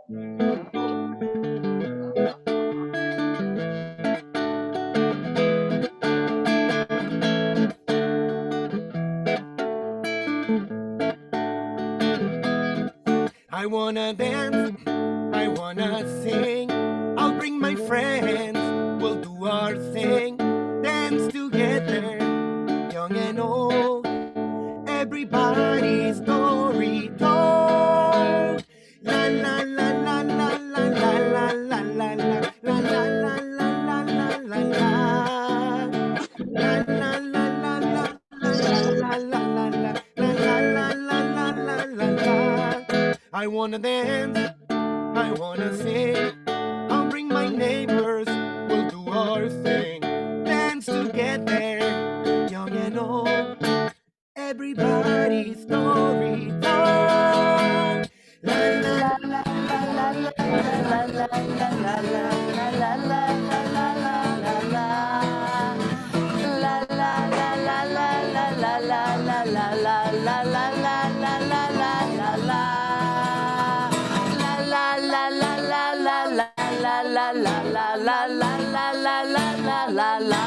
I wanna dance, I wanna sing. I'll bring my friends, we'll do our thing. Dance together, young and old. Everybody's story told. La la la la la la la la la la la la la la la la la la. La la la la la la la la la la la la la la la. I wanna dance, I wanna sing. I'll bring my neighbors, we'll do our thing. Dance together, young and old. Everybody's story told. La la la la la la la la la la la la la la la la. La la la la la la la la la la la la la la la la la la. La la la la la la la la la la la la la la la la.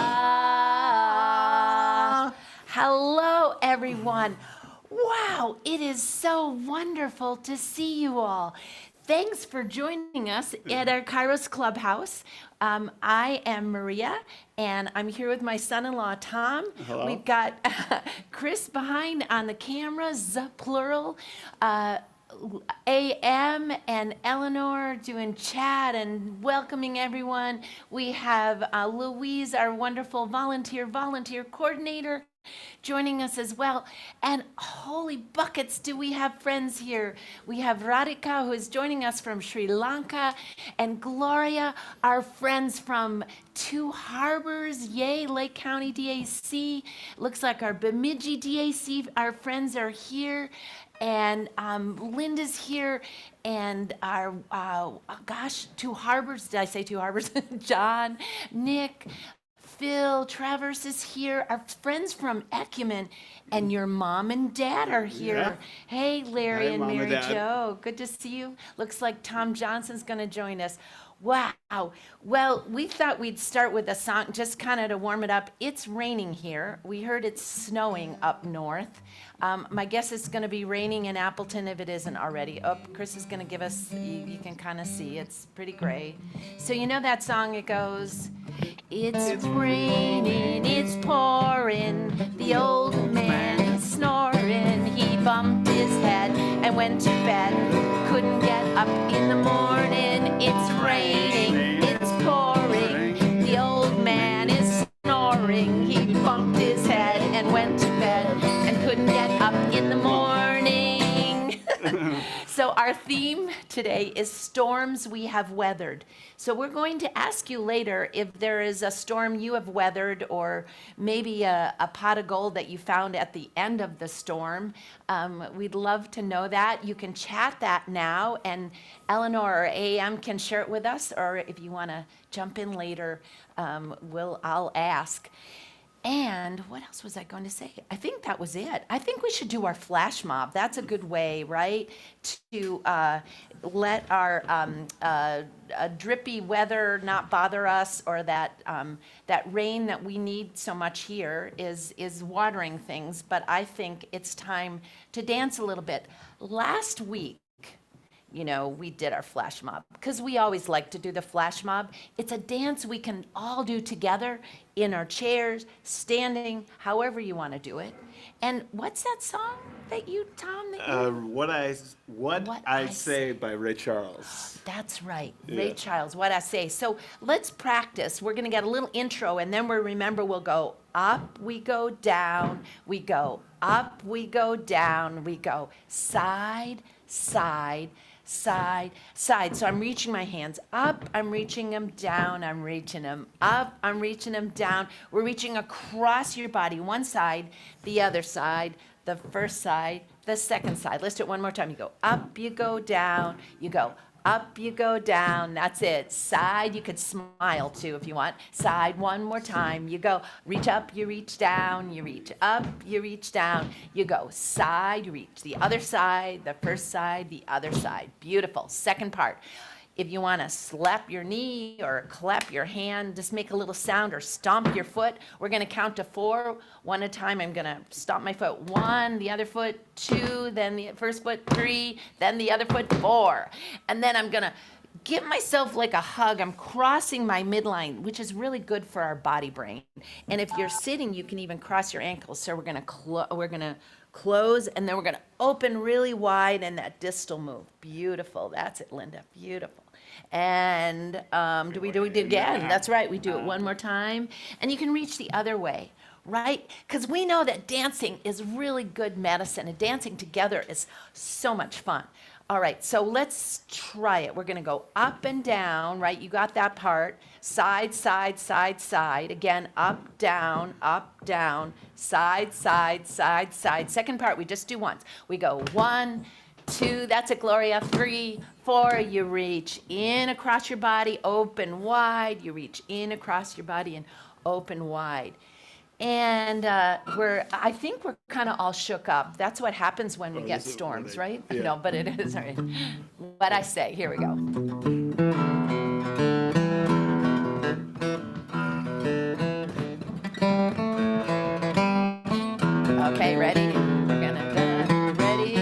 Hello, everyone. Wow, it is so wonderful to see you all. Thanks for joining us at our Kairos Clubhouse. I am Maria, and I'm here with my son-in-law, Tom. Hello. We've got Chris behind on the cameras, plural. AM and Eleanor doing chat and welcoming everyone. We have Louise, our wonderful volunteer coordinator, joining us as well. And holy buckets, do we have friends here. We have Radhika, who is joining us from Sri Lanka, and Gloria, our friends from Two Harbors, yay, Lake County DAC. Looks like our Bemidji DAC, our friends are here. And Linda's here, and our, Two Harbors, did I say Two Harbors? John, Nick, Phil, Travers is here. Our friends from Ecumen, and your mom and dad are here. Yeah. Hey, Larry Hi, and Mom and Mary Dad. Jo, good to see you. Looks like Tom Johnson's gonna join us. Wow. Well, we thought we'd start with a song just kind of to warm it up. It's raining here. We heard it's snowing up north. My guess it's going to be raining in Appleton if it isn't already. Oh, Chris is going to give us, you can kind of see, it's pretty gray. So you know that song, it goes, it's raining, it's pouring, the old man is snoring. He bumped his head and went to bed, couldn't get up in the morning. It's raining, it's pouring, the old man is snoring. He bumped his head and went to bed and couldn't get up in the morning. So our theme today is storms we have weathered. So we're going to ask you later if there is a storm you have weathered, or maybe a pot of gold that you found at the end of the storm. We'd love to know that. You can chat that now, and Eleanor or AM can share it with us, or if you want to jump in later, I'll ask. And what else was I going to say? I think that was it. I think we should do our flash mob. That's a good way, right, to let our drippy weather not bother us, or that that rain that we need so much here is watering things. But I think it's time to dance a little bit. Last week, you know, we did our flash mob because we always like to do the flash mob. It's a dance we can all do together in our chairs, standing, however you want to do it. And what's that song that you, Tom? What I Say by Ray Charles. That's right, Yeah. Ray Charles, What I Say. So let's practice. We're going to get a little intro, and then we'll go up, we go down, we go up, we go down, we go side, side, side, side. So I'm reaching my hands up, I'm reaching them down, I'm reaching them up, I'm reaching them down. We're reaching across your body, one side, the other side, the first side, the second side. Let's do it one more time. You go up, you go down, you go Up you go, down, that's it. Side, you could smile too if you want. Side, one more time. You go, reach up, you reach down, you reach up, you reach down. You go side, you reach the other side, the first side, the other side. Beautiful. Second part. If you want to slap your knee or clap your hand, just make a little sound or stomp your foot. We're going to count to 4. One at a time. I'm going to stomp my foot. 1, the other foot, 2, then the first foot, 3, then the other foot, 4. And then I'm going to give myself like a hug. I'm crossing my midline, which is really good for our body brain. And if you're sitting, you can even cross your ankles. So we're going to close, and then we're going to open really wide, and that distal move. Beautiful. That's it, Linda. Beautiful. And do we do it again? That's right. We do it one more time. And you can reach the other way, right? Because we know that dancing is really good medicine, and dancing together is so much fun. All right, so let's try it. We're going to go up and down, right? You got that part. Side, side, side, side. Again, up, down, side, side, side, side. Second part, we just do once. We go 1, 2, that's it, Gloria. 3, 4, you reach in across your body, open wide. You reach in across your body and open wide. And I think we're kind of all shook up. That's what happens when we get storms, right? Yeah. No, but it is. Right. What I say, here we go. Okay, ready? We're gonna, ready?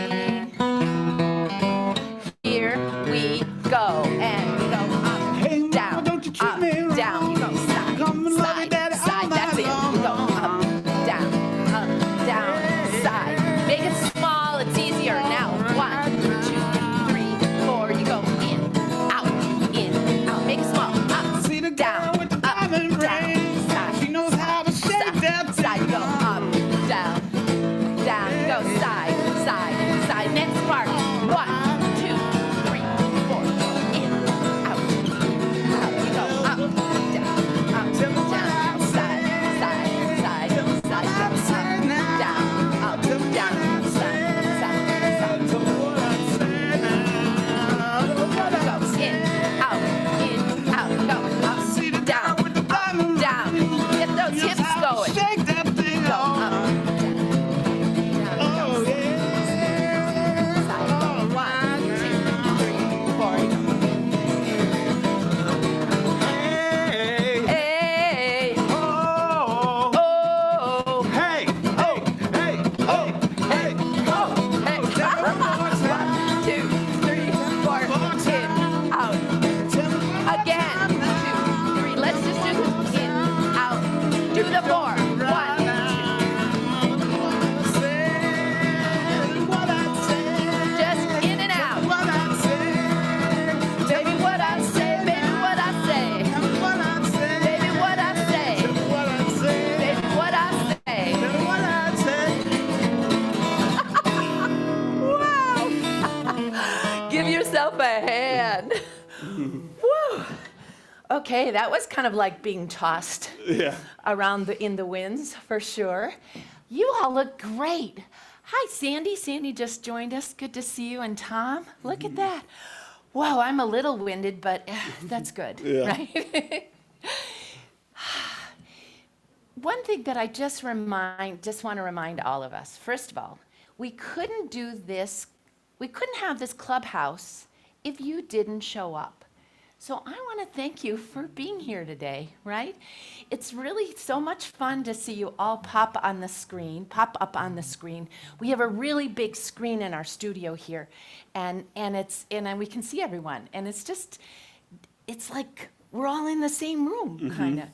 Here we go, and we go up, Hey, down, mama, don't you treat up, me wrong. down. You go side, Come and love side, me, daddy, side. all That's night it. You go long. up, down, side. Make it small. It's easier now. 1, 2, 3, 4. You go in, out. Make it small. Up, See the girl down, with the up, diamond down, ring. side. She knows how to shake side, that side. You go up, down. You go side, side, side. Next part. 1, 2, 3, 4. In, out. You go up, down, side, side, side, side. Down, up, down, side, side. Go in, out, go up, down. Get those hips going. Shake that thing Go on. up, down. Oh, yeah. Side, go 1, 2, 3, 4. Hey, Hey, oh, oh, hey, oh, hey, oh, hey, oh, hey. 1, 2, 3, 4. In, out. Again. 2, 3. Let's just do this. In, out. Do the 4. 1, just in and out. Baby, what I say, baby, what I say. Baby, what I say, baby, what I say. Wow. Give yourself a hand. Woo. Okay, that was kind of like being tossed Yeah. around in the winds, for sure. You all look great. Hi, Sandy. Sandy just joined us. Good to see you. And Tom, look at that. Wow, I'm a little winded, but that's good, Yeah. right? One thing that I just want to remind all of us. First of all, we couldn't have this clubhouse if you didn't show up. So I want to thank you for being here today, right? It's really so much fun to see you all pop up on the screen. We have a really big screen in our studio here, and we can see everyone, and it's like we're all in the same room, kind of.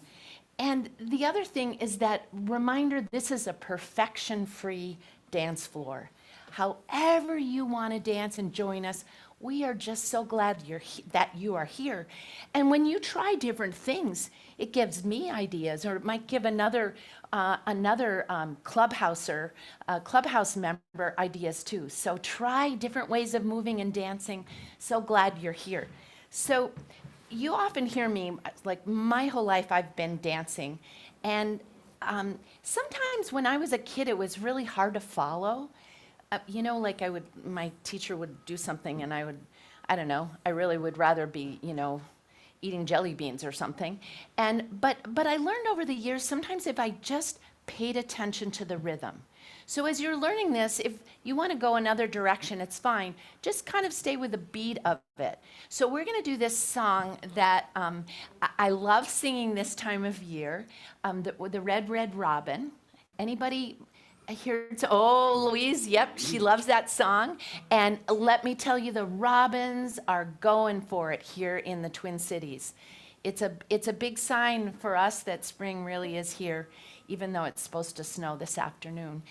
And the other thing is that reminder, this is a perfection-free dance floor. However you want to dance and join us, we are just so glad that you are here. And when you try different things, it gives me ideas, or it might give another clubhouse member ideas too. So try different ways of moving and dancing. So glad you're here. So you often hear me, like my whole life I've been dancing. And sometimes when I was a kid, it was really hard to follow. Like my teacher would do something and I I don't know, I really would rather be, eating jelly beans or something. But I learned over the years, sometimes if I just paid attention to the rhythm. So as you're learning this, if you want to go another direction, it's fine. Just kind of stay with the beat of it. So we're going to do this song that I love singing this time of year, the Red, Red Robin. Anybody here? Oh, Louise, yep, she loves that song. And let me tell you, the robins are going for it here in the Twin Cities. It's a big sign for us that spring really is here, even though it's supposed to snow this afternoon.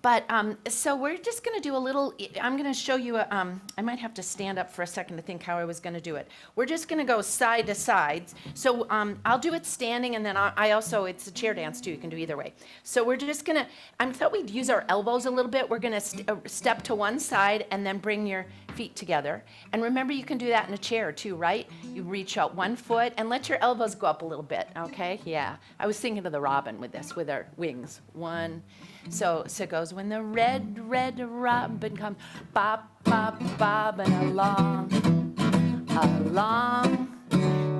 But so we're just going to do a little, I'm going to show you, I might have to stand up for a second to think how I was going to do it. We're just going to go side to side. So I'll do it standing, and then I also, it's a chair dance too, you can do either way. So we're just going to, I thought we'd use our elbows a little bit. We're going to step to one side and then bring your feet together. And remember, you can do that in a chair too, right? You reach out one foot and let your elbows go up a little bit, okay? Yeah, I was thinking of the robin with this, with our wings. One. So it goes, when the red, red robin comes, bop, bop, bobbing along, along.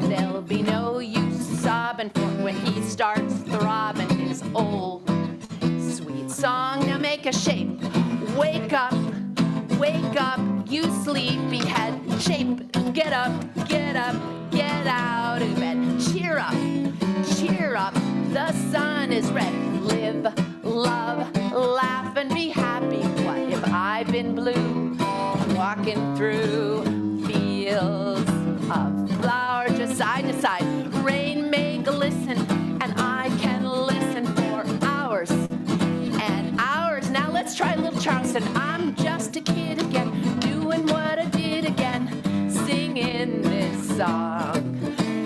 There'll be no use sobbing for when he starts throbbing his old sweet song. Now make a shape, wake up, you sleepyhead. Shape, get up, get out of bed. Cheer up, the sun is red. Live, love, laugh, and be happy. What if I've been blue? Walking through fields of flowers, just side to side. Rain may glisten, and I can listen for hours and hours. Now let's try little Charleston. I'm just a kid again, doing what I did again, singing this song.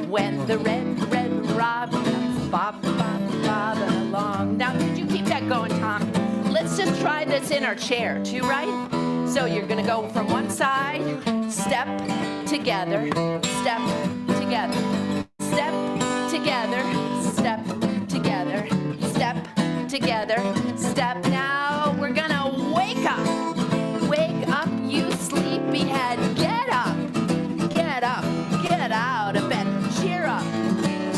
When the red, red robin comes bop, bop, bobbing along. Now, could you keep that going, Tom? Let's just try this in our chair, too, right? So you're going to go from one side, step together, step together, step together, step together, step together, step. Now we're going to wake up, you sleepyhead. Get out of bed.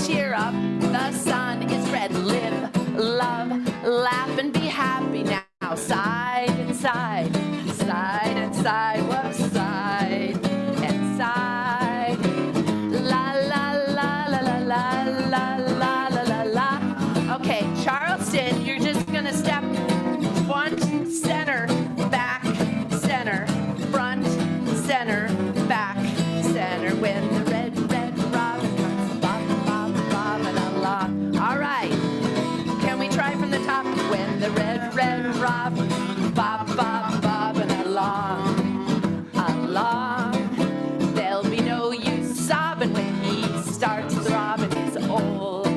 Cheer up, the sun is red. Live, love, laugh, and be happy now. Side and side, side and side, whoop, side and side. La la la la la la la la la la la. Okay, Charleston, you're just gonna step front, center, back, center, front, center, back, center. When the red, red robin comes bop, bop, bobbing along. All right, can we try from the top? When the red, red robin bop, bop, bobbing along, along. There'll be no use sobbing when he starts throbbing his old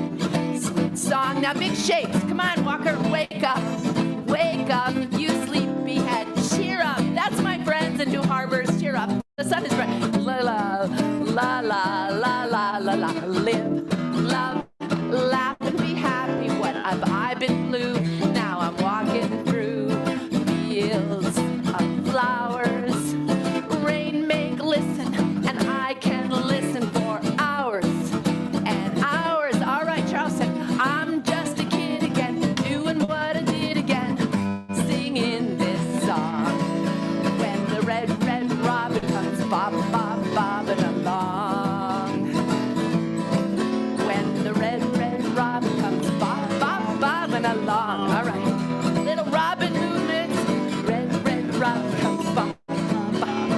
sweet song. Now big shakes, come on, Walker, wake up, you sleepyhead. Cheer up, that's my friends in New Harbors. Cheer up, the sun is bright. La la la la la la la la. Live, love, laugh, and be happy. What have I been blue? Now I'm walking through fields of flowers. Rain may glisten, and I can listen for hours and hours. All right, Charleston, I'm just a kid again, doing what I did again, singing this song. When the red, red robin comes bop, bop, bobbing along. When the red, red robin comes bop, bop, bobbing along. All right, little robin movements. Red, red robin comes bop, bop, bop.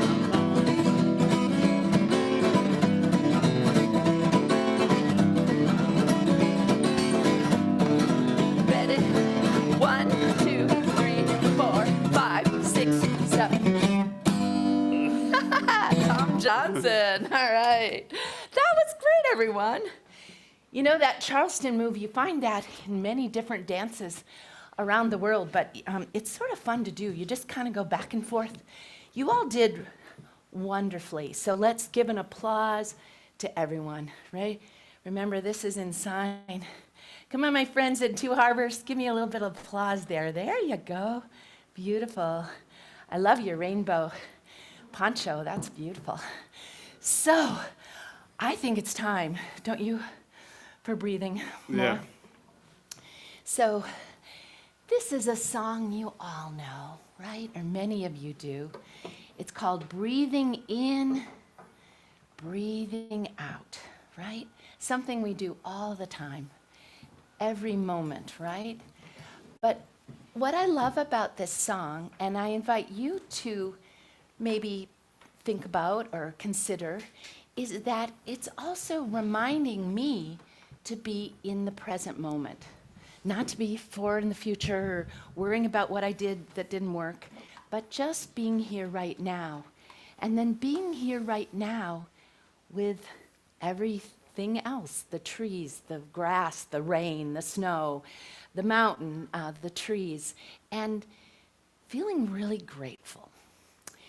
Ready? 1, 2, 3, 4, 5, 6, 7. Tom Johnson. All right. That was great, everyone. You know, that Charleston move, you find that in many different dances around the world, but it's sort of fun to do. You just kind of go back and forth. You all did wonderfully. So let's give an applause to everyone, right? Remember, this is in sign. Come on, my friends in Two Harbors, give me a little bit of applause there. There you go. Beautiful. I love your rainbow poncho. That's beautiful. So, I think it's time, don't you, for breathing more? Yeah. So, this is a song you all know, right? Or many of you do. It's called Breathing In, Breathing Out, right? Something we do all the time, every moment, right? But what I love about this song, and I invite you to maybe think about or consider, is that it's also reminding me to be in the present moment, not to be forward in the future or worrying about what I did that didn't work, but just being here right now. And then being here right now with everything else, the trees, the grass, the rain, the snow, the mountain, the trees, and feeling really grateful.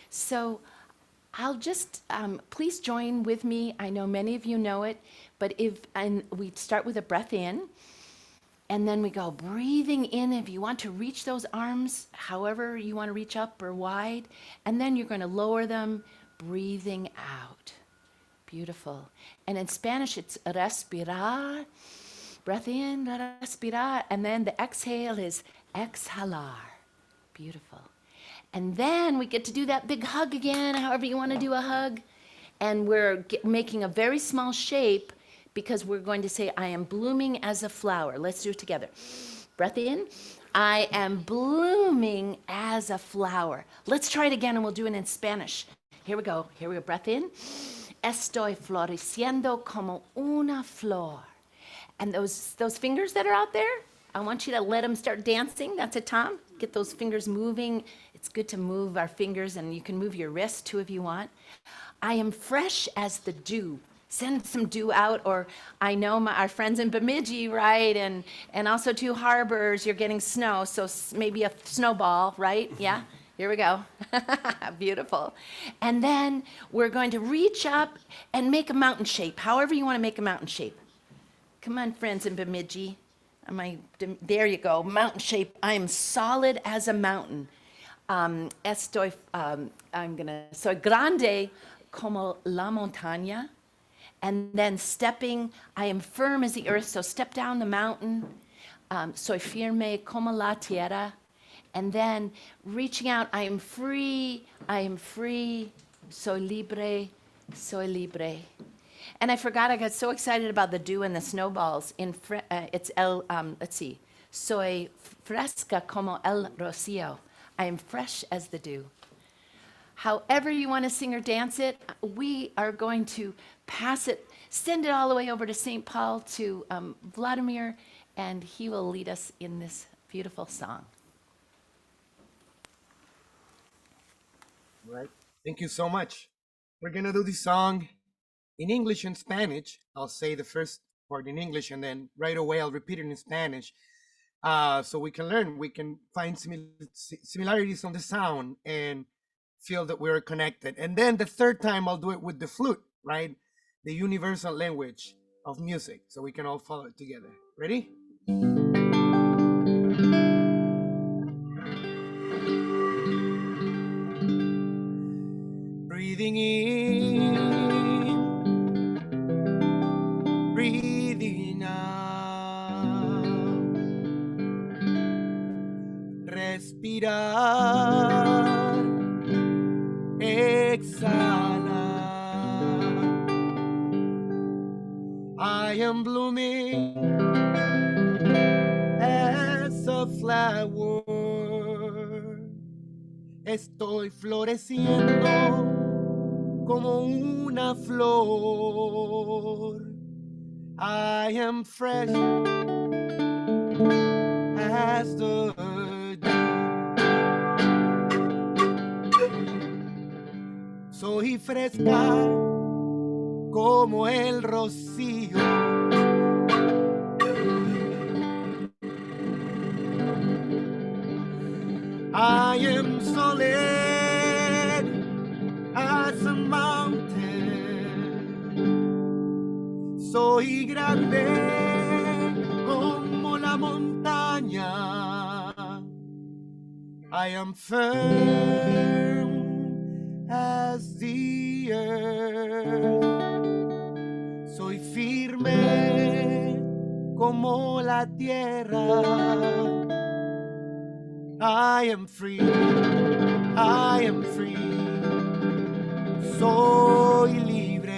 So I'll just, please join with me. I know many of you know it, but we start with a breath in, and then we go breathing in. If you want to reach those arms, however you want to reach up or wide, and then you're going to lower them, breathing out. Beautiful. And in Spanish, it's respirar, breath in, respirar, and then the exhale is exhalar. Beautiful. And then we get to do that big hug again, however you want to do a hug. And we're making a very small shape because we're going to say, I am blooming as a flower. Let's do it together. Breath in. I am blooming as a flower. Let's try it again, and we'll do it in Spanish. Here we go. Here we go. Breath in. Estoy floreciendo como una flor. And those fingers that are out there, I want you to let them start dancing. That's it, Tom. Get those fingers moving. It's good to move our fingers, and you can move your wrist too if you want. I am fresh as the dew. Send some dew out, or I know our friends in Bemidji, right? And also Two Harbors, you're getting snow, so maybe a snowball, right? Yeah? Here we go. Beautiful. And then we're going to reach up and make a mountain shape, however you want to make a mountain shape. Come on, friends in Bemidji. There you go, mountain shape. I am solid as a mountain. Soy grande como la montaña. And then stepping, I am firm as the earth, so step down the mountain. Soy firme como la tierra. And then reaching out, I am free, soy libre, soy libre. And I forgot, I got so excited about the dew and the snowballs. Let's see, soy fresca como el rocío. I am fresh as the dew. However you want to sing or dance it, we are going to pass it, send it all the way over to St. Paul to Vladimir, and he will lead us in this beautiful song. Right. Thank you so much. We're going to do this song in English and Spanish. I'll say the first part in English, and then right away I'll repeat it in Spanish. So we can learn, we can find similarities on the sound and feel that we're connected. And then the third time I'll do it with the flute, right? The universal language of music, so we can all follow it together. Ready? Breathing in, breathing out, respirar, exhalar. I am blooming as a flower. Estoy floreciendo como una flor. I am fresh as the dew. Soy fresca como el rocío. I am solid as a mountain. Soy grande como la montaña. I am firm as as the earth. Soy firme como la tierra. I am free, I am free. Soy libre.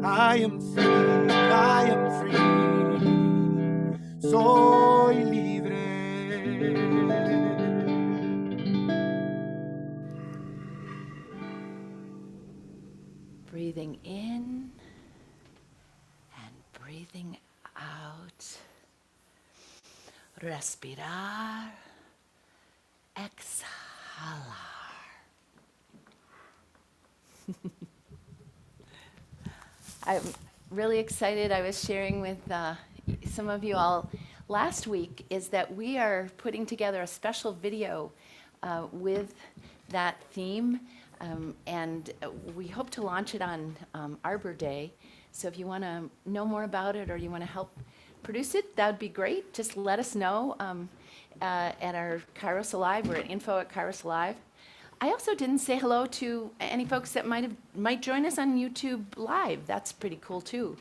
I am free, I am free. Soy libre. Breathing in and breathing out. Respirar. Exhalar. I'm really excited. I was sharing with some of you all last week is that we are putting together a special video with that theme, and we hope to launch it on Arbor Day. So if you want to know more about it or you want to help produce it, that would be great. Just let us know at our Kairos Alive. We're at info@Kairos Alive. I also didn't say hello to any folks that might join us on YouTube Live. That's pretty cool too.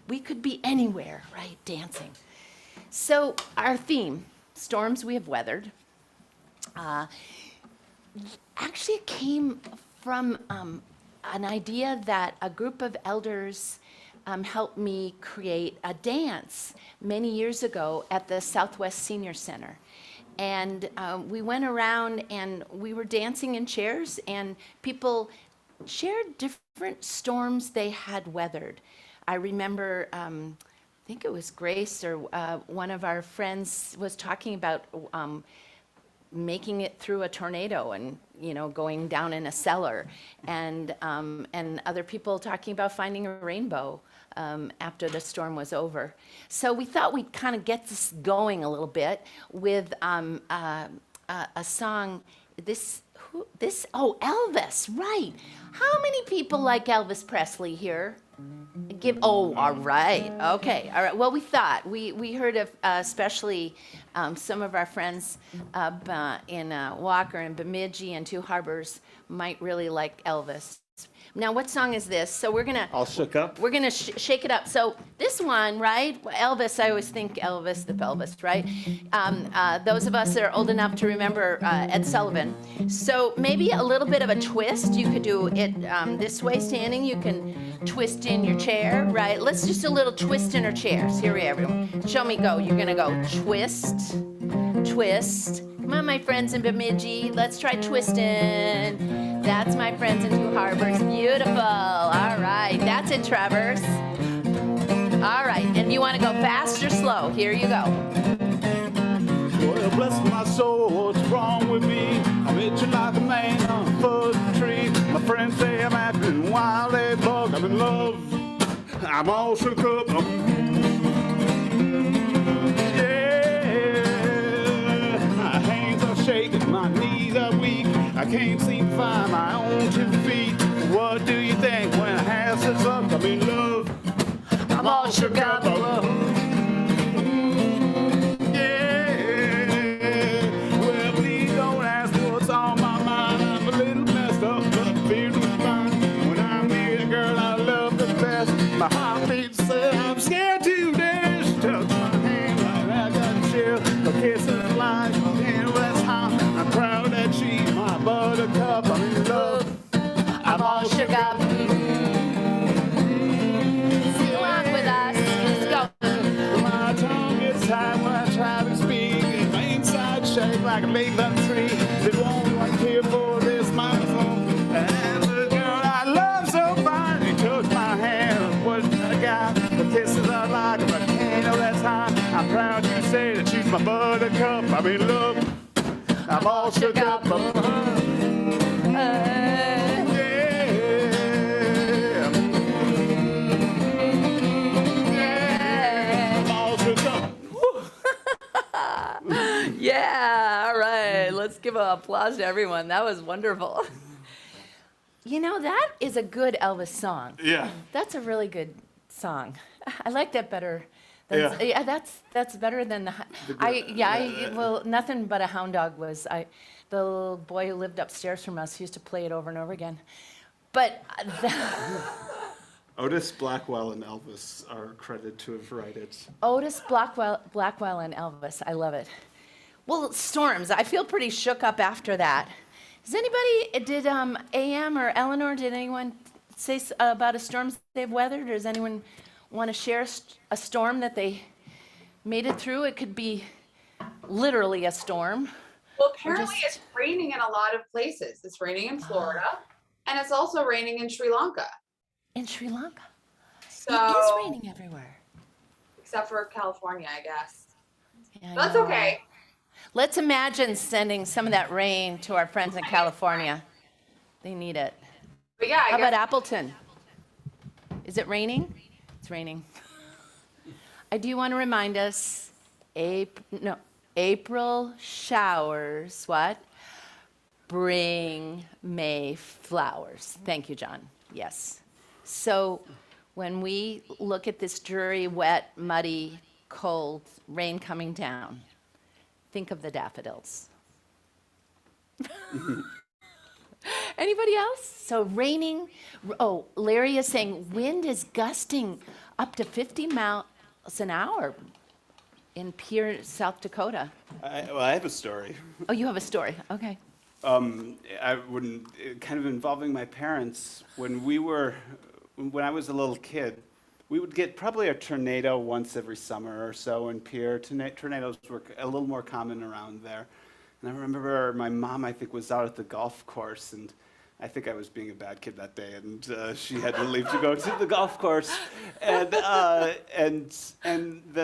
We could be anywhere, right, dancing. So our theme, storms we have weathered, actually it came from an idea that a group of elders helped me create a dance many years ago at the Southwest Senior Center. And we went around and we were dancing in chairs, and people shared different storms they had weathered. I remember, I think it was Grace or one of our friends was talking about making it through a tornado and going down in a cellar, and other people talking about finding a rainbow after the storm was over. So we thought we'd kind of get this going a little bit with a song. Elvis, right? How many people like Elvis Presley here? All right, okay, all right. Well, we thought we heard of especially some of our friends in Walker and Bemidji and Two Harbors might really like Elvis. Now, what song is this? So we're gonna. All shook up. We're gonna shake it up. So this one, right? Elvis. I always think Elvis the pelvis, right? Those of us that are old enough to remember Ed Sullivan. So maybe a little bit of a twist. You could do it this way, standing. You can twist in your chair, right? Let's just a little twist in our chairs. Here we are, everyone. Show me go. You're gonna go twist, twist. Come on, my friends in Bemidji. Let's try twisting. That's my friends in Two Harbors. Beautiful. All right. That's it, Travers. All right. And you want to go fast or slow? Here you go. Well, bless my soul, what's wrong with me? I'm itching like a man on a fuzzy tree. My friends say I'm acting wild, they bug. I'm in love. I'm all shook up. My hands are shaking, my knees are weak. I can't seem to find my own 2 feet. What do you think when I have such luck? I'm in love. I'm all shook up. Yeah. Well, please don't ask what's on my mind. all shook up. Sing along with us. Let's go. My tongue gets tied when I try to speak. My inside shake like a late love tree. They won't want here for this microphone. And the girl I love so fine, he took my hand. What I got? The kisses I like, but I can't know that's high. I'm proud to say that she's my buttercup. I'm in love. I'm all shook up. Yeah, all right. Let's give an applause to everyone. That was wonderful. You know, that is a good Elvis song. Yeah. That's a really good song. I like that better. Yeah, that's better than well, Nothing But a Hound Dog was the little boy who lived upstairs from us used to play it over and over again. But Otis Blackwell and Elvis are credited to have written it. Otis Blackwell and Elvis. I love it. Well, storms. I feel pretty shook up after that. Did AM or Eleanor, did anyone say about a storm they've weathered? Or does anyone want to share a storm that they made it through? It could be literally a storm. Well, apparently it's raining in a lot of places. It's raining in Florida, and it's also raining in Sri Lanka. In Sri Lanka? So, it is raining everywhere. Except for California, I guess. Yeah, I That's know. okay. Let's imagine sending some of that rain to our friends in California. They need it. But yeah, How about Appleton? Is it raining? It's raining. I do want to remind us, April showers, what? Bring May flowers. Thank you, John. Yes. So when we look at this dreary, wet, muddy, cold rain coming down, think of the daffodils. Anybody else? So raining. Oh, Larry is saying wind is gusting up to 50 miles an hour in Pierre, South Dakota. I have a story. Oh, you have a story. Okay. Kind of involving my parents. When I was a little kid, we would get probably a tornado once every summer or so in Pierre. Tornadoes were a little more common around there. And I remember my mom, I think, was out at the golf course, and I think I was being a bad kid that day, and she had to leave to go to the golf course. And then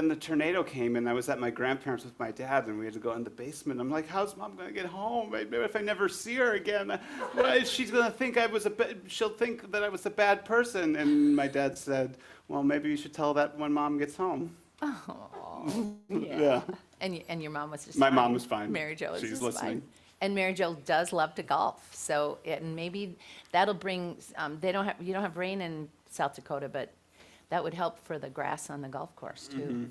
the tornado came, and I was at my grandparents with my dad, and we had to go in the basement. I'm like, how's Mom going to get home? Maybe if I never see her again, she's going to think she'll think that I was a bad person. And my dad said, well, maybe you should tell that when Mom gets home. Oh, Yeah. And your mom was just My fine. mom was fine. Mary Jo was She's just listening. fine. And Mary Jo does love to golf, so and maybe that'll bring. You don't have rain in South Dakota, but that would help for the grass on the golf course too. Mm-hmm.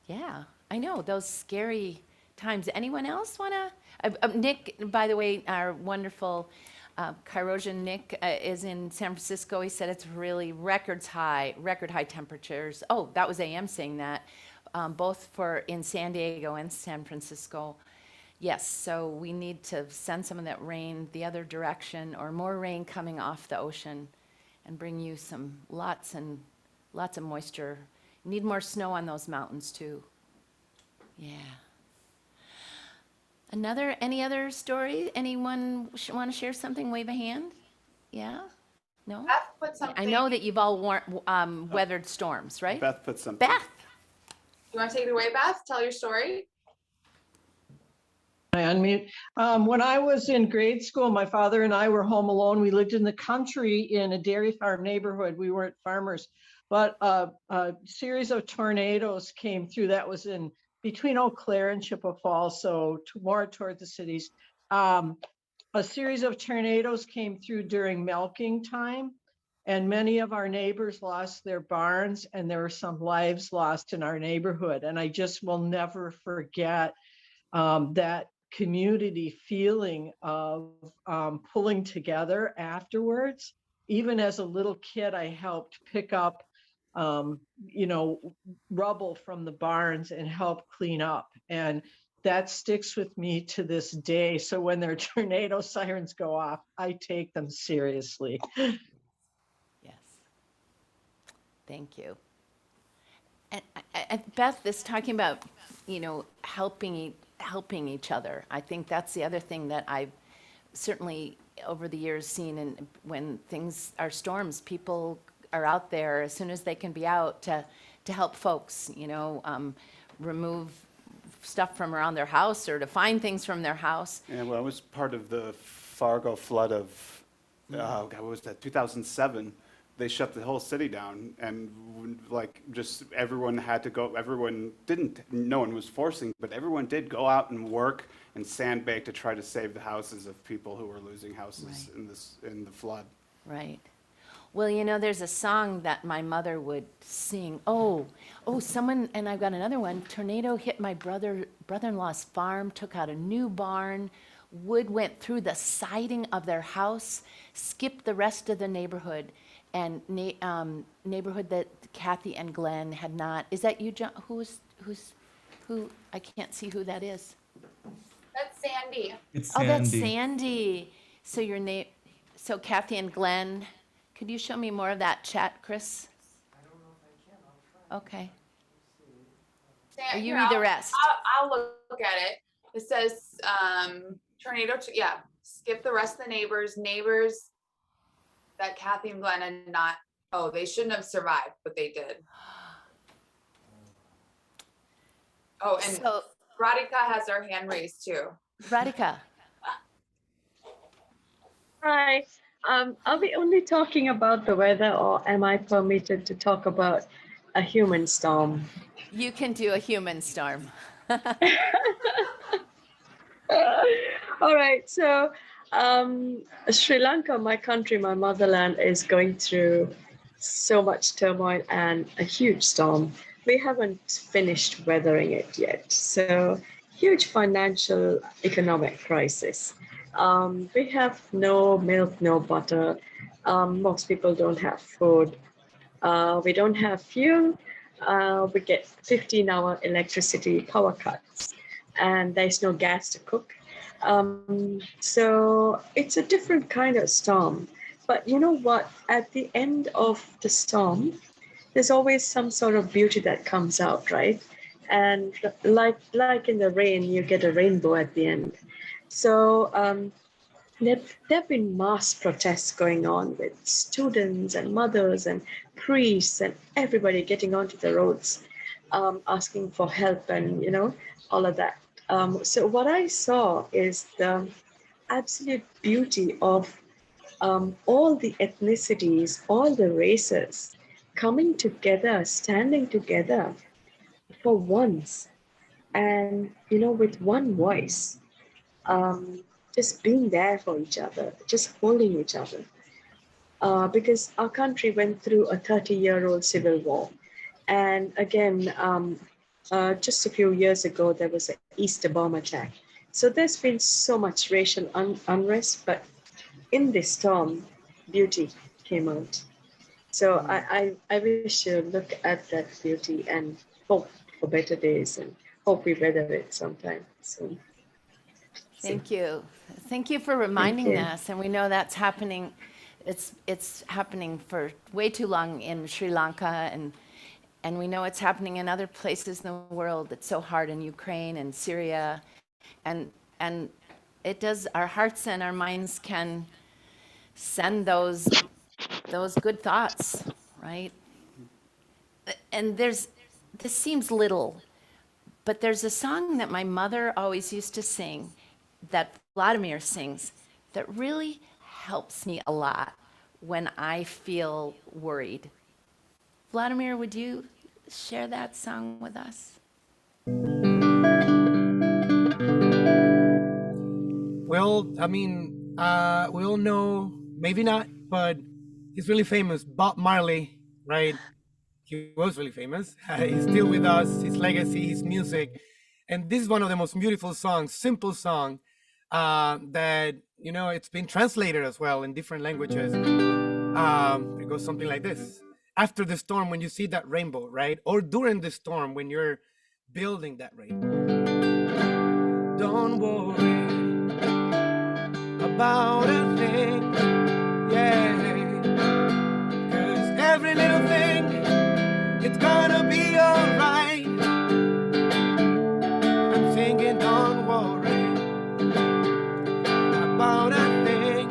Yeah, I know those scary times. Anyone else wanna? Nick, by the way, our wonderful Kairos Nick is in San Francisco. He said it's really record high temperatures. Oh, that was AM saying that, both in San Diego and San Francisco. Yes, so we need to send some of that rain the other direction, or more rain coming off the ocean, and bring you lots of moisture. Need more snow on those mountains too. Yeah. Any other story? Anyone want to share something? Wave a hand. Yeah. No. Beth put something. I know that you've all weathered storms, right? Beth put something. Beth. You want to take it away, Beth? Tell your story. I unmute. When I was in grade school, my father and I were home alone. We lived in the country in a dairy farm neighborhood. We weren't farmers, but a series of tornadoes came through. That was in between Eau Claire and Chippewa Falls, so more toward the cities. A series of tornadoes came through during milking time, and many of our neighbors lost their barns, and there were some lives lost in our neighborhood. And I just will never forget that community feeling of pulling together afterwards. Even as a little kid, I helped pick up, rubble from the barns and help clean up. And that sticks with me to this day. So when their tornado sirens go off, I take them seriously. Yes. Thank you. And Beth is talking about, helping each other. I think that's the other thing that I've certainly over the years seen. And when things are storms, people are out there as soon as they can be out to help folks. Remove stuff from around their house or to find things from their house. Yeah, well, I was part of the Fargo flood of, God, what was that, 2007? They shut the whole city down, and just everyone had to go. Everyone didn't. No one was forcing, but everyone did go out and work and sandbag to try to save the houses of people who were losing houses in the flood. Right. Well, there's a song that my mother would sing. Someone, and I've got another one. Tornado hit my brother-in-law's farm, took out a new barn. Wood went through the siding of their house, skipped the rest of the neighborhood, and neighborhood that Kathy and Glenn had not. Is that you, John? Who? I can't see who that is. That's Sandy. It's Oh, that's Sandy. Sandy. So so Kathy and Glenn. Could you show me more of that chat, Chris? I don't know if I can. I'll try. Okay. Or you read the rest. I'll look at it. It says tornado. Skip the rest of the neighbors that Kathy and Glenn had not. Oh, they shouldn't have survived, but they did. Oh, and So, Radhika has her hand raised too. Radhika. Hi. Are we only talking about the weather, or am I permitted to talk about a human storm? You can do a human storm. All right. So, Sri Lanka, my country, my motherland, is going through so much turmoil and a huge storm. We haven't finished weathering it yet. So, huge financial, economic crisis. We have no milk, no butter. Most people don't have food. We don't have fuel. We get 15-hour electricity power cuts, and there's no gas to cook. So it's a different kind of storm. But you know what? At the end of the storm, there's always some sort of beauty that comes out, right? And like in the rain, you get a rainbow at the end. So there have been mass protests going on with students and mothers and priests and everybody getting onto the roads, asking for help and, all of that. So what I saw is the absolute beauty of all the ethnicities, all the races coming together, standing together for once, and, with one voice. Just being there for each other, just holding each other. Because our country went through a 30-year-old civil war. And again, just a few years ago, there was an Easter bomb attack. So there's been so much racial unrest, but in this storm, beauty came out. So I wish you look at that beauty and hope for better days, and hope we weather it sometime soon. Thank you. Thank you for reminding us. And we know that's happening. It's happening for way too long in Sri Lanka, and we know it's happening in other places in the world. It's so hard in Ukraine and Syria, and it does. Our hearts and our minds can send those good thoughts, right? And this seems little, but there's a song that my mother always used to sing, that Vladimir sings, that really helps me a lot when I feel worried. Vladimir, would you share that song with us? Well, we all know, maybe not, but he's really famous. Bob Marley, right? He was really famous. He's still with us, his legacy, his music. And this is one of the most beautiful songs, simple song, that, it's been translated as well in different languages. It goes something like this. After the storm, when you see that rainbow, right? Or during the storm, when you're building that rainbow. don't worry about a thing, yeah. 'Cause every little thing, it's gonna be alright. I'm singing, don't worry about a thing,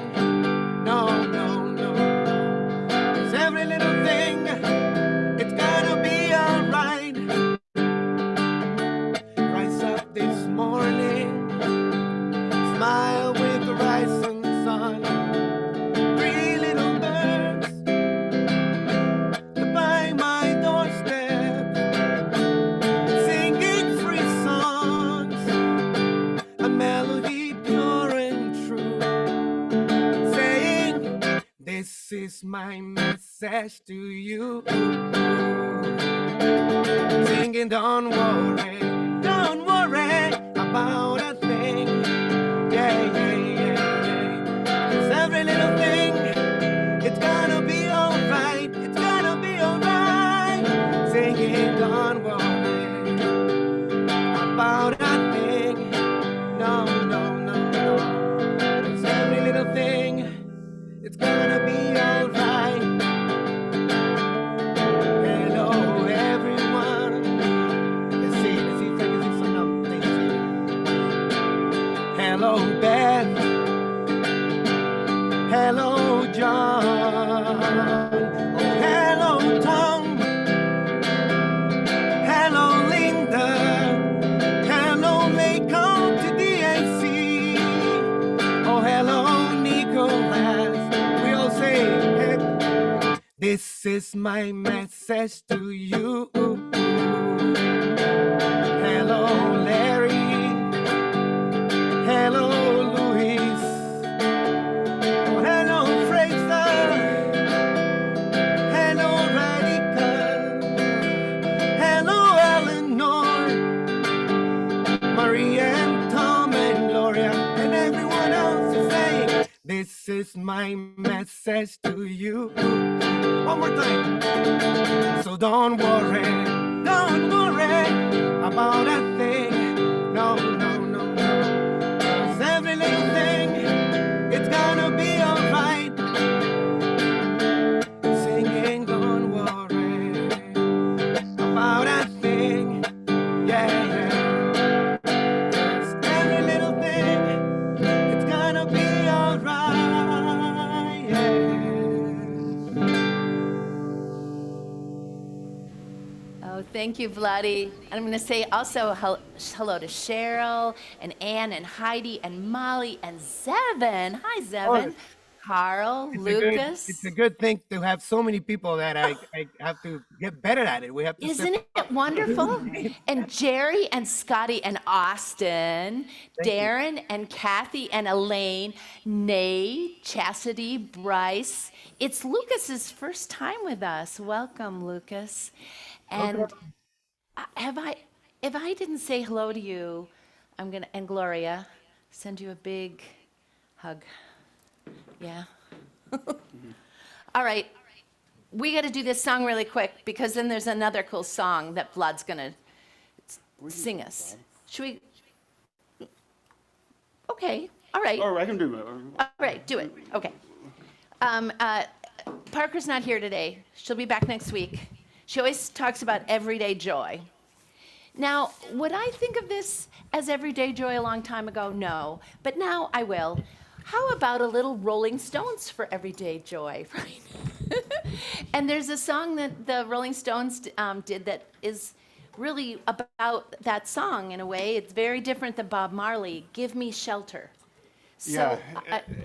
no, no, no, no. 'Cause every little thing, it's gonna be alright. Rise up this morning, smile with the rising sun. Three little birds by my doorstep, singing free songs, a melody pure and true, saying, this is my message to you. Singing, don't worry about a thing, yeah, yeah, yeah, yeah. 'Cause every little thing, it's gonna be alright, it's gonna be alright. Singing, don't worry about a thing, no, no, no, no. 'Cause every little thing, it's gonna be alright. Hello, everyone. Let's see if I can see some other things here. Hello, Beth. Hello, John. Oh, hello, Tom. Hello, Linda. Hello, Macon to DAC. Oh, hello, Nicholas. We all say, hey, this is my message to you. Hello, Larry. Hello, Luis. Oh, hello, Fraser. Hello, Radical. Hello, Eleanor. Maria and Tom and Gloria and everyone else is saying, this is my message to you. One more time. So don't worry about a thing. No, no, no, no. 'Cause every little thing, it's gonna be alright. Singing, don't worry about a thing, yeah, yeah. 'Cause every little thing, it's gonna be alright, yeah. Oh, thank you, Vladdy. I'm going to say also hello to Cheryl and Ann and Heidi and Molly and Zevin. Hi, Zevin. Carl, Lucas. It's a good thing to have so many people that I have to get better at it. We have to. Isn't it wonderful? And Jerry and Scotty and Austin, Darren and Kathy and Elaine, Nate, Chastity, Bryce. It's Lucas's first time with us. Welcome, Lucas. And if I didn't say hello to you, I'm gonna, and Gloria, send you a big hug. Yeah. All right. We got to do this song really quick because then there's another cool song that Vlad's gonna sing us. Should we? Okay. All right. Or I can do it. All right. Do it. Okay. Parker's not here today. She'll be back next week. She always talks about everyday joy. Now, would I think of this as everyday joy a long time ago? No. But now I will. How about a little Rolling Stones for everyday joy, right? And there's a song that the Rolling Stones did that is really about that song in a way. It's very different than Bob Marley, Give Me Shelter. So, Yeah,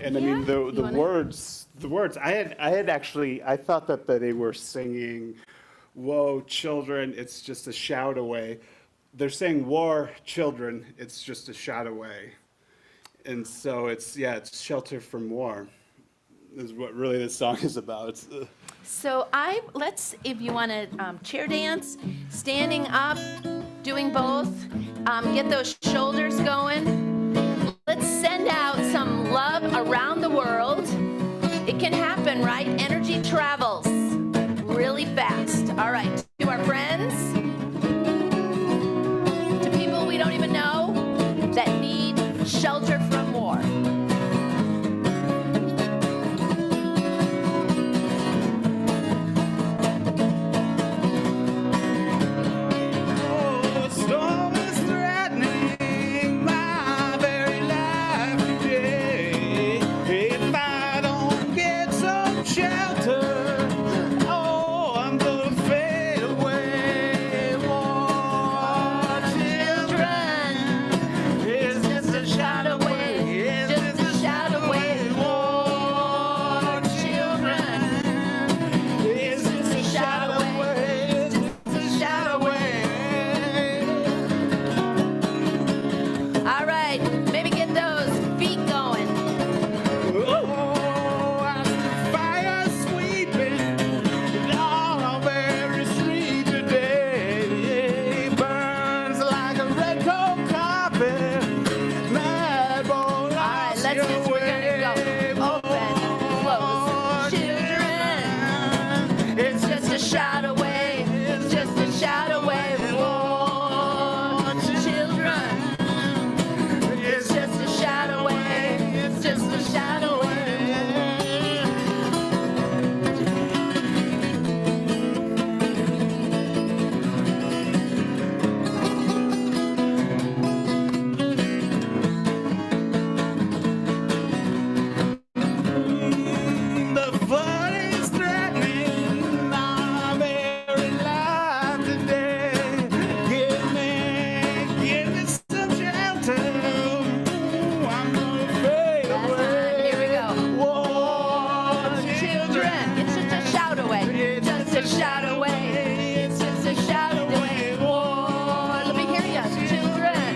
and I mean the words. I thought that they were singing, "Whoa, children, it's just a shout away." They're saying, "War, children, it's just a shout away," and so it's shelter from war, is what really this song is about. So let's, if you want to chair dance, standing up, doing both, get those shoulders going. Let's send out some love around the world. It can happen, right? Energy travels really fast. All right, to our friends, to people we don't even know that need shelter from war. Oh, storm is threatening my very life today. If I don't get some shelter, oh, I'm gonna fade away. War children, it's just a shot away, just a shot away. War children, it's just a shot away, just a shot away. All right, maybe get those feet going. Oh, I see fire sweeping down every street today. Burns like a red coat carpet. Mad boy, All right, let's just, we're gonna go. Open, close. Children, it's just a shot away. It's just a shot away. War children, it's just a shot away. It's just a shot away. the flood is threatening my very life today. Give me some shelter. Ooh, I'm gonna fade Last away. time, here we go. War Children, it's just a shout away. Just a shout away. It's just a shout away. War, let me hear you. Children,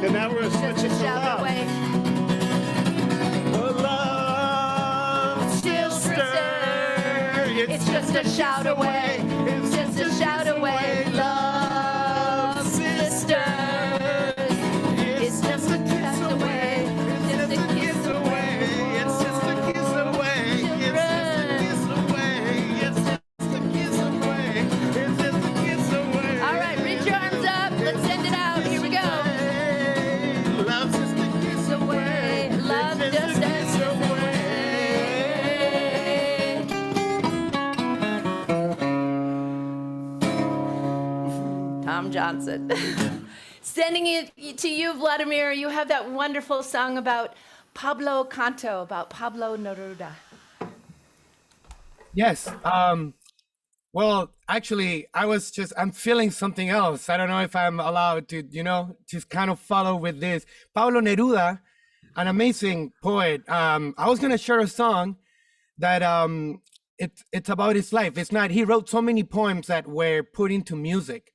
And now we're just switching a to shout love. away. Love Still sister, it's just a shout away. It's just a shout away. Love, sisters. It's just a kiss away. Just a kiss away. It's just a kiss away. It's just a kiss away. It's just a kiss away. It's just a kiss away. All right, reach your arms up. Let's send it out. Here we go. Love's just a kiss Away. Love It's just a kiss kiss away. away. Tom Johnson. Sending it to you, Vladimir. You have that wonderful song about Pablo Canto, about Pablo Neruda. Yes. Well, actually, I'm feeling something else. I don't know if I'm allowed to, just kind of follow with this. Pablo Neruda, an amazing poet. I was gonna share a song that it's about his life. He wrote so many poems that were put into music.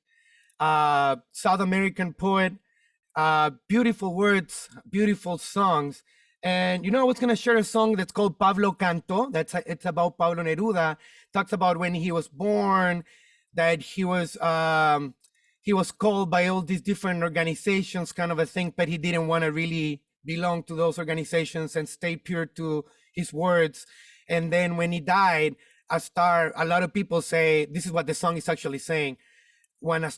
South American poet, beautiful words, beautiful songs. And I was gonna share a song that's called Pavlo Canto. It's about Pablo Neruda. Talks about when he was born, that he was called by all these different organizations, kind of a thing, but he didn't want to really belong to those organizations and stay pure to his words. And then when he died, a lot of people say, this is what the song is actually saying. When a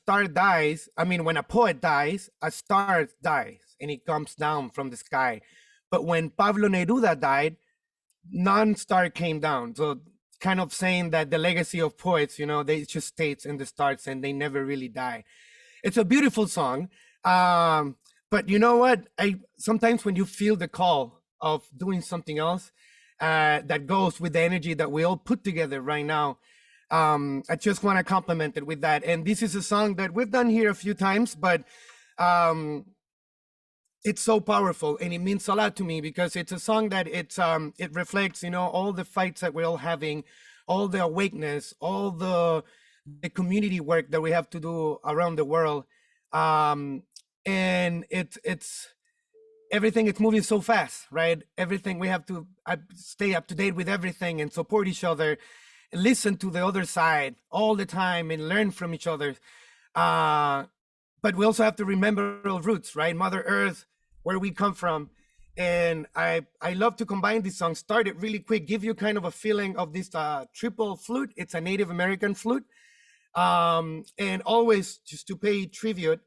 poet dies, a star dies and it comes down from the sky. But when Pablo Neruda died, non-star came down. So kind of saying that the legacy of poets, they just stays in the stars and they never really die. It's a beautiful song. But you know what? Sometimes when you feel the call of doing something else that goes with the energy that we all put together right now, I just want to compliment it with that. And this is a song that we've done here a few times, but it's so powerful and it means a lot to me because it's a song that it reflects, all the fights that we're all having, all the awakeness, all the community work that we have to do around the world. And it's everything is moving so fast, right? Everything we have to stay up to date with everything and support each other, listen to the other side all the time and learn from each other. But we also have to remember our roots, right? Mother Earth, where we come from. And I love to combine these songs, start it really quick, give you kind of a feeling of this triple flute. It's a Native American flute. And always just to pay tribute,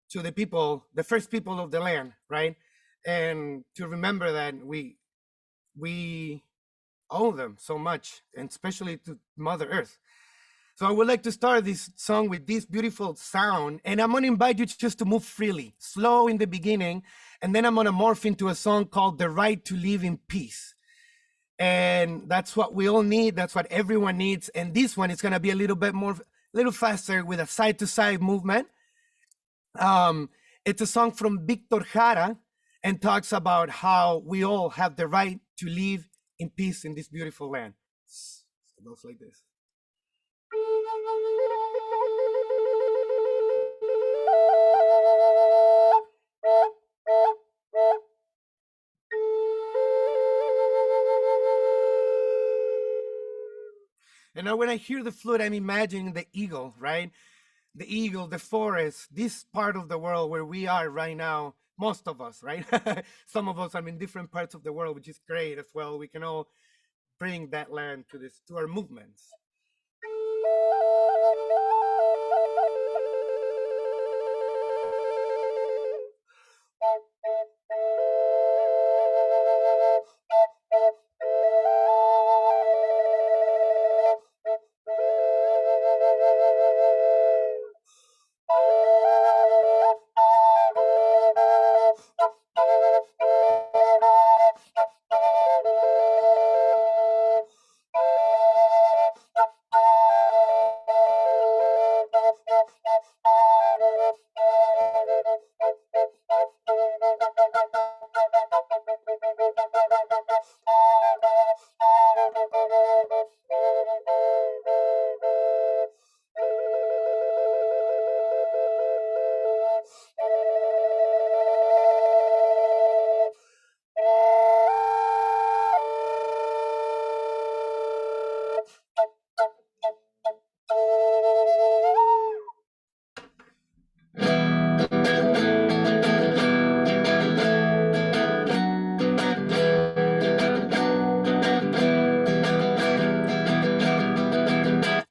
to the people, the first people of the land, right? And to remember that we owe them so much, and especially to Mother Earth. So I would like to start this song with this beautiful sound, and I'm gonna invite you just to move freely, slow in the beginning, and then I'm gonna morph into a song called The Right to Live in Peace. And that's what we all need, that's what everyone needs. And this one is gonna be a little faster with a side-to-side movement. It's a song from Victor Jara and talks about how we all have the right to live in peace in this beautiful land. So it goes like this. And now when I hear the flute, I'm imagining the eagle, right? The eagle, the forest, this part of the world where we are right now, most of us, right? Some of us are in different parts of the world, which is great as well. We can all bring that land to our movements.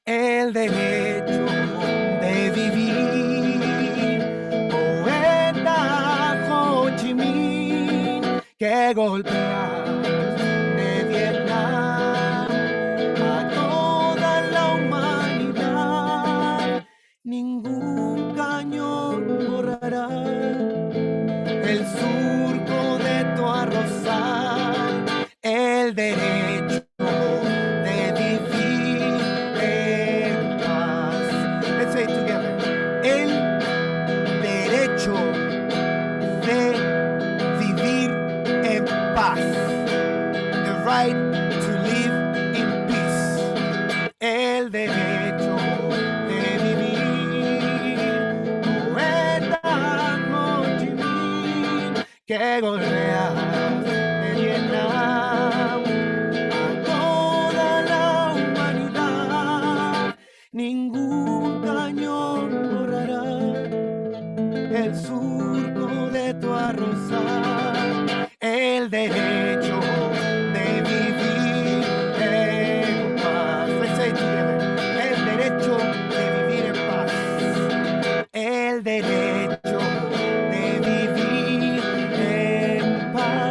El derecho de vivir, poeta Ho Chi Minh, que golpea de Vietnam a toda la humanidad. Ningún cañón borrará el surco de tu arrozal, el derecho de vivir en paz. Let's say it together. El derecho de vivir en paz. The right to live in peace. El derecho de vivir. Poeta Ho Chi Minh, que golpea de Vietnam a toda la humanidad. Ningún cañón borrará el surco de tu arrozal, el derecho de vivir en paz. Let's say it together. El derecho de vivir en paz. El derecho de vivir en paz.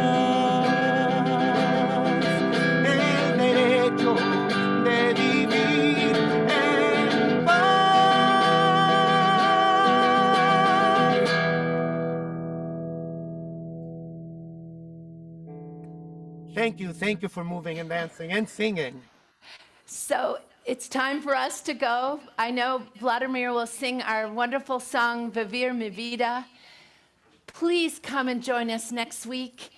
El derecho de vivir en paz. Thank you for moving and dancing and singing. So it's time for us to go. I know Vladimir will sing our wonderful song, Vivir Mi Vida. Please come and join us next week.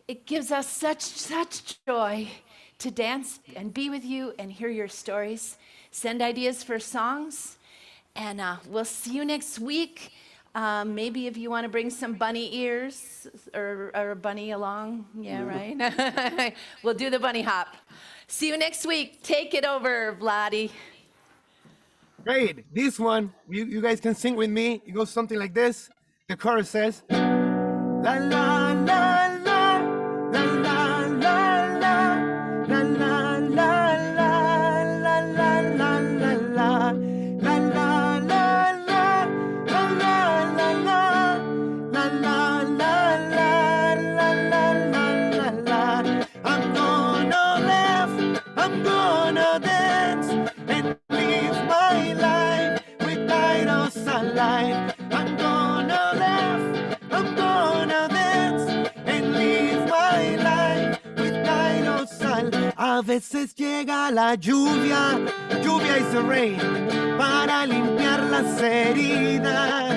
It gives us such joy to dance and be with you and hear your stories. Send ideas for songs, and we'll see you next week. Maybe if you want to bring some bunny ears or a bunny along. Yeah, right? We'll do the bunny hop. See you next week. Take it over, Vladdy. Great. This one, you guys can sing with me. It goes something like this. The chorus says, la la la la, la la la la, la la la la, la la la la la, la la la la, la la la la. I'm gonna dance and live my life with Kairos Alive. I'm gonna laugh, I'm gonna dance and live my life with Kairos Alive. A veces llega la lluvia, lluvia is the rain, para limpiar las heridas.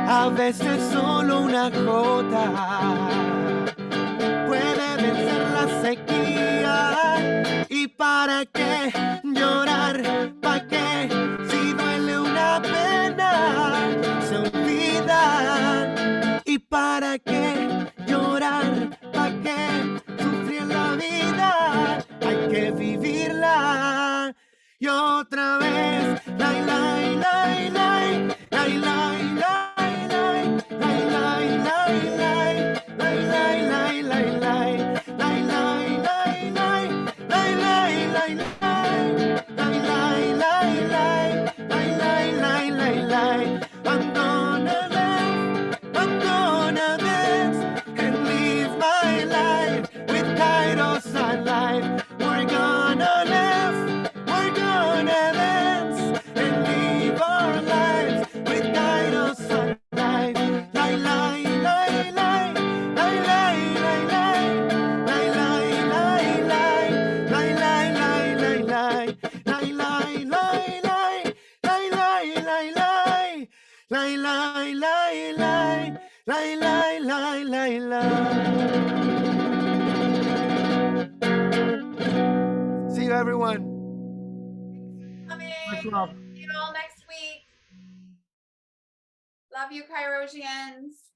A veces solo una gota puede vencer la sequía. ¿Y para qué llorar? ¿Para qué? Si duele una pena, se olvida. ¿Y para qué llorar? ¿Para qué sufrir la vida? Hay que vivirla. Y otra vez, la, la, la, la, la, la, la. I'm gonna laugh, I'm gonna dance and live my life with Kairos Alive. We're gonna laugh, we're gonna dance and live our lives with Kairos Alive. Lai lai lai lai, lai lai lai lai, lai lai lai lai, lai lai lai lai, lai lai lai lai, lai lai lai lai. Lai, lai, lai, lai, lai, lai, lai, lai, lai. See you, everyone. Coming. Much love. See you all next week. Love you, Kairosians.